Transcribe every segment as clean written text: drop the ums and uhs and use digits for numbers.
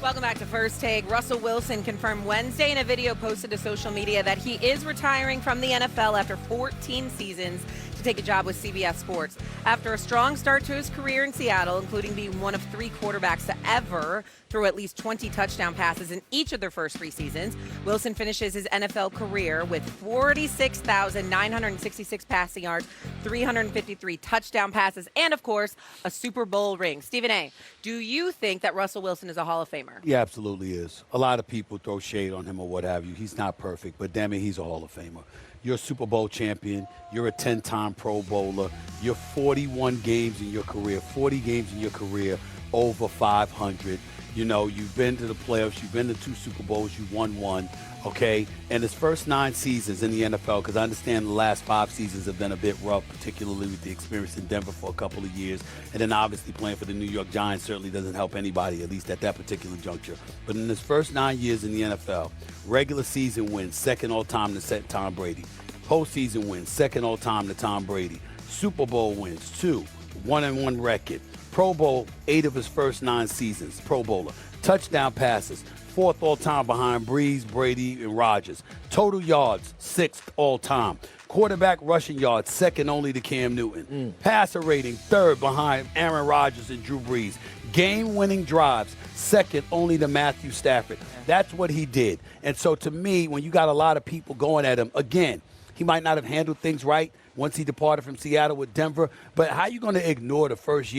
Welcome back to First Take. Russell Wilson confirmed Wednesday in a video posted to social media that he is retiring from the NFL after 14 seasons to take a job with CBS Sports. After a strong start to his career in Seattle, including being one of 3 quarterbacks to ever throw at least 20 touchdown passes in each of their first 3 seasons, Wilson finishes his NFL career with 46,966 passing yards, 353 touchdown passes, and, of course, a Super Bowl ring. Stephen A., do you think that Russell Wilson is a Hall of Famer? He absolutely is. A lot of people throw shade on him or what have you. He's not perfect, but damn it, he's a Hall of Famer. You're a Super Bowl champion. You're a 10-time Pro Bowler. You're 41 games in your career, 40 games in your career, over 500. You know, you've been to the playoffs. You've been to 2 Super Bowls. You won 1, okay? And his first 9 seasons in the NFL, because I understand the last 5 seasons have been a bit rough, particularly with the experience in Denver for a couple of years. And then obviously playing for the New York Giants certainly doesn't help anybody, at least at that particular juncture. But in his first 9 years in the NFL, regular season wins, second all-time to Tom Brady. Postseason wins, second all-time to Tom Brady. Super Bowl wins, 2, 1-1 record. Pro Bowl, 8 of his first 9 seasons, Pro Bowler. Touchdown passes, 4th all-time behind Breeze, Brady, and Rodgers. Total yards, 6th all-time. Quarterback rushing yards, second only to Cam Newton. Passer rating, 3rd behind Aaron Rodgers and Drew Brees. Game-winning drives, second only to Matthew Stafford. That's what he did. And so to me, when you got a lot of people going at him, again, he might not have handled things right once he departed from Seattle with Denver, but how are you going to ignore the first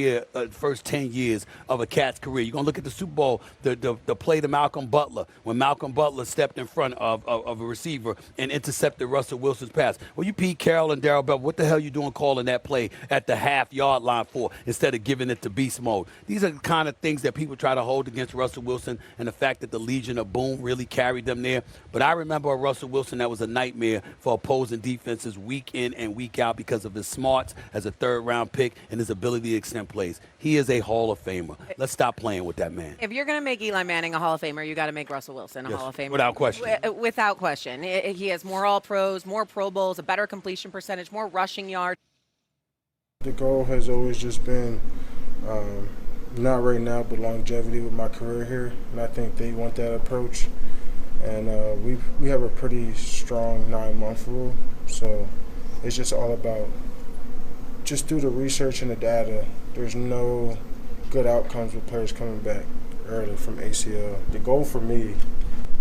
10 years of a cat's career? You're going to look at the Super Bowl, the play to Malcolm Butler, when Malcolm Butler stepped in front of a receiver and intercepted Russell Wilson's pass. Well, you Pete Carroll and Darrell Bell, what the hell you doing calling that play at the half-yard line for instead of giving it to beast mode? These are the kind of things that people try to hold against Russell Wilson, and the fact that the Legion of Boom really carried them there. But I remember a Russell Wilson that was a nightmare for opposing defenses week in and week out because of his smarts as a 3rd-round pick and his ability to extend plays. He is a Hall of Famer. Let's stop playing with that man. If you're going to make Eli Manning a Hall of Famer, you got to make Russell Wilson a Hall of Famer. Without question. Without question. He has more All-Pros, more Pro Bowls, a better completion percentage, more rushing yards. The goal has always just been, not right now, but longevity with my career here, and I think they want that approach. And we have a pretty strong 9-month rule, so it's just all about, just through the research and the data, there's no good outcomes with players coming back early from ACL. The goal for me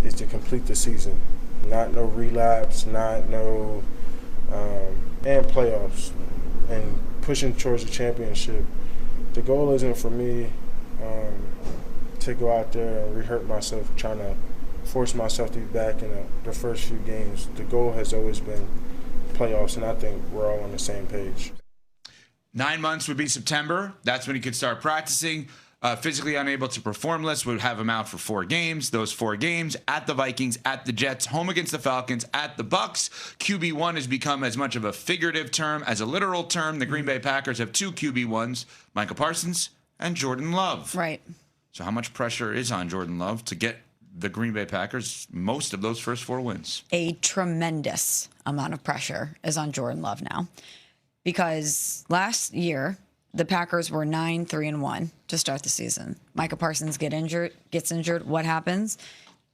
is to complete the season, not no relapse, not no, and playoffs, and pushing towards the championship. The goal isn't for me to go out there and re-hurt myself, trying to force myself to be back in the first few games. The goal has always been playoffs, and I think we're all on the same page. 9 months would be September. That's when he could start practicing. Physically unable to perform list would have him out for 4 games. Those 4 games at the Vikings, at the Jets, home against the Falcons, at the Bucks. QB1 has become as much of a figurative term as a literal term. The Green Bay Packers have 2 QB1s, Micah Parsons and Jordan Love. Right. So how much pressure is on Jordan Love to get the Green Bay Packers most of those first 4 wins? A tremendous amount of pressure is on Jordan Love now, because last year the Packers were 9-3-1 to start the season. Micah Parsons gets injured. What happens?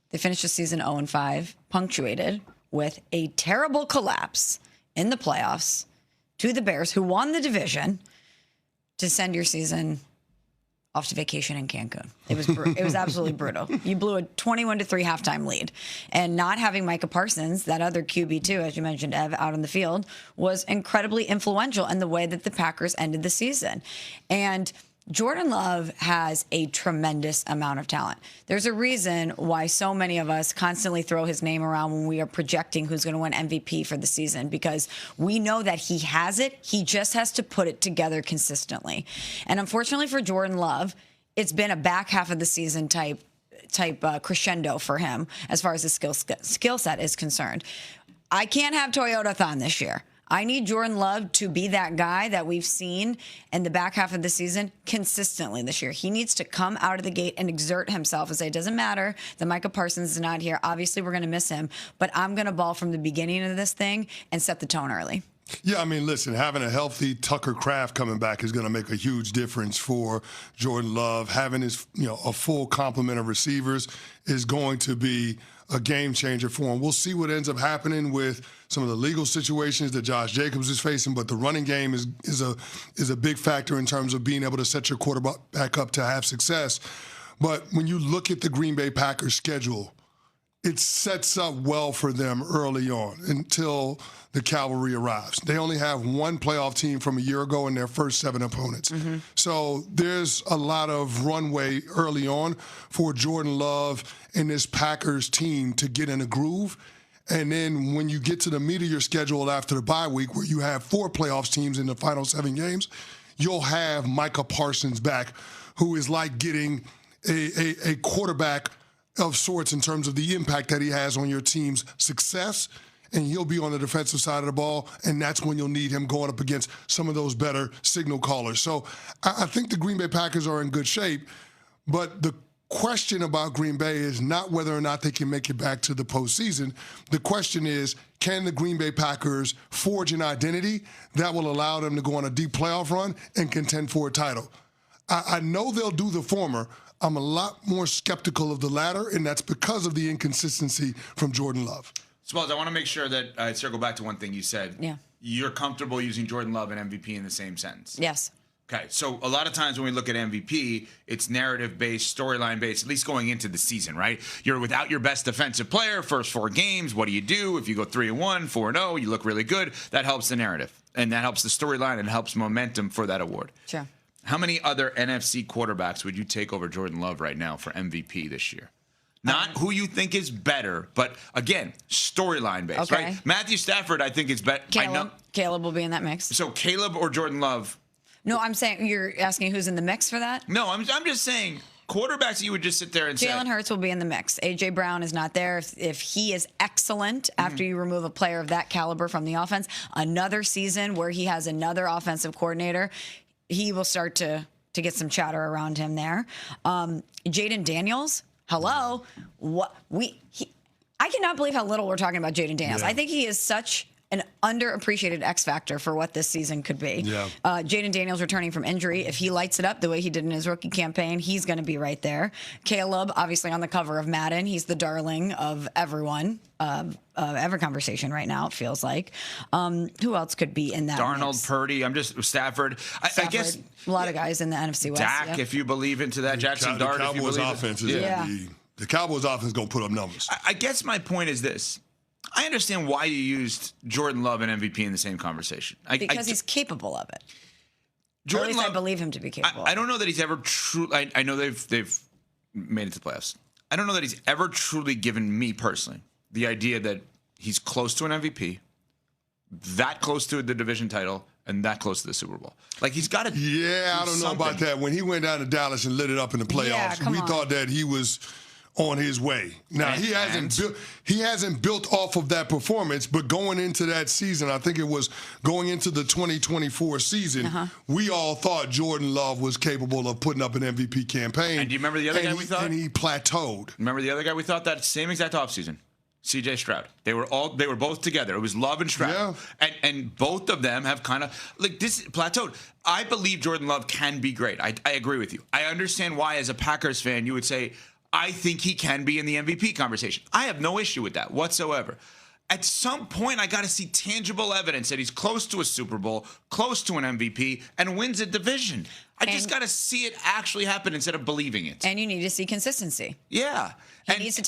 They finish the season 0-5, punctuated with a terrible collapse in the playoffs to the Bears, who won the division, to send your season off to vacation in Cancun. It was absolutely brutal. You blew a 21-3 halftime lead. And not having Micah Parsons, that other QB2, as you mentioned, Ev, out on the field, was incredibly influential in the way that the Packers ended the season. And Jordan Love has a tremendous amount of talent. There's a reason why so many of us constantly throw his name around when we are projecting who's going to win MVP for the season, because we know that he has it. He just has to put it together consistently. And unfortunately for Jordan Love, it's been a back half of the season type crescendo for him as far as his skill set is concerned. I can't have Toyota-thon this year. I need Jordan Love to be that guy that we've seen in the back half of the season consistently this year. He needs to come out of the gate and exert himself and say, it doesn't matter that Micah Parsons is not here. Obviously, we're going to miss him, but I'm going to ball from the beginning of this thing and set the tone early. Yeah, I mean, listen, having a healthy Tucker Kraft coming back is going to make a huge difference for Jordan Love. Having his, a full complement of receivers is going to be a game changer for him. We'll see what ends up happening with some of the legal situations that Josh Jacobs is facing, but the running game is a big factor in terms of being able to set your quarterback up to have success. But when you look at the Green Bay Packers schedule, it sets up well for them early on until the cavalry arrives. They only have one playoff team from a year ago in their first 7 opponents. Mm-hmm. So there's a lot of runway early on for Jordan Love and this Packers team to get in a groove. And then when you get to the meat of your schedule after the bye week, where you have 4 playoffs teams in the final 7 games, you'll have Micah Parsons back, who is like getting a quarterback of sorts in terms of the impact that he has on your team's success, and he'll be on the defensive side of the ball, and that's when you'll need him going up against some of those better signal callers. So I think the Green Bay Packers are in good shape, but the question about Green Bay is not whether or not they can make it back to the postseason. The question is, can the Green Bay Packers forge an identity that will allow them to go on a deep playoff run and contend for a title? I know they'll do the former. I'm a lot more skeptical of the latter, and that's because of the inconsistency from Jordan Love. Smalls, I want to make sure that I circle back to one thing you said. Yeah. You're comfortable using Jordan Love and MVP in the same sentence. Yes. Okay, so a lot of times when we look at MVP, it's narrative-based, storyline-based, at least going into the season, right? You're without your best defensive player, first 4 games, what do you do? If you go 3-1, 4-0, you look really good, that helps the narrative. And that helps the storyline and helps momentum for that award. Sure. How many other NFC quarterbacks would you take over Jordan Love right now for MVP this year? Not who you think is better, but again, storyline based, Okay. right? Matthew Stafford, I think is better. Caleb will be in that mix. So Caleb or Jordan Love? No, I'm saying you're asking who's in the mix for that? No, I'm just saying quarterbacks you would just sit there and say. Jalen Hurts will be in the mix. A.J. Brown is not there. If he is excellent after you remove a player of that caliber from the offense, another season where he has another offensive coordinator, he will start to get some chatter around him there. Jaden Daniels, hello. I cannot believe how little we're talking about Jaden Daniels. Yeah. I think he is such an underappreciated X factor for what this season could be. Yeah. Jaden Daniels returning from injury. If he lights it up the way he did in his rookie campaign, he's going to be right there. Caleb, obviously on the cover of Madden. He's the darling of everyone, every conversation right now, it feels like. Who else could be in that Darnold, mix? Purdy, Stafford. I guess a lot of guys in the NFC West. Dak, if you believe into that. Jackson Dart, if you believe offense is the Cowboys offense is going to put up numbers. I guess my point is this. I understand why you used Jordan Love and MVP in the same conversation. Because he's capable of it. Jordan at least Love, I believe him to be capable. I don't know that he's ever truly. I know they've made it to the playoffs. I don't know that he's ever truly given me personally the idea that he's close to an MVP, that close to the division title, and that close to the Super Bowl. Like he's got to. Yeah, I don't know about that. When he went down to Dallas and lit it up in the playoffs, we thought that he was on his way. Now he hasn't built off of that performance, but going into that season, I think it was going into the 2024 season, we all thought Jordan Love was capable of putting up an MVP campaign. And do you remember the other guy we thought? And he plateaued. Remember the other guy we thought that same exact offseason? C.J. Stroud. They were both together. It was Love and Stroud. Yeah. And both of them have kind of like this plateaued. I believe Jordan Love can be great. I agree with you. I understand why as a Packers fan you would say, I think he can be in the MVP conversation. I have no issue with that whatsoever. At some point, I got to see tangible evidence that he's close to a Super Bowl, close to an MVP, and wins a division. I just got to see it actually happen instead of believing it. And you need to see consistency. Yeah. He needs to take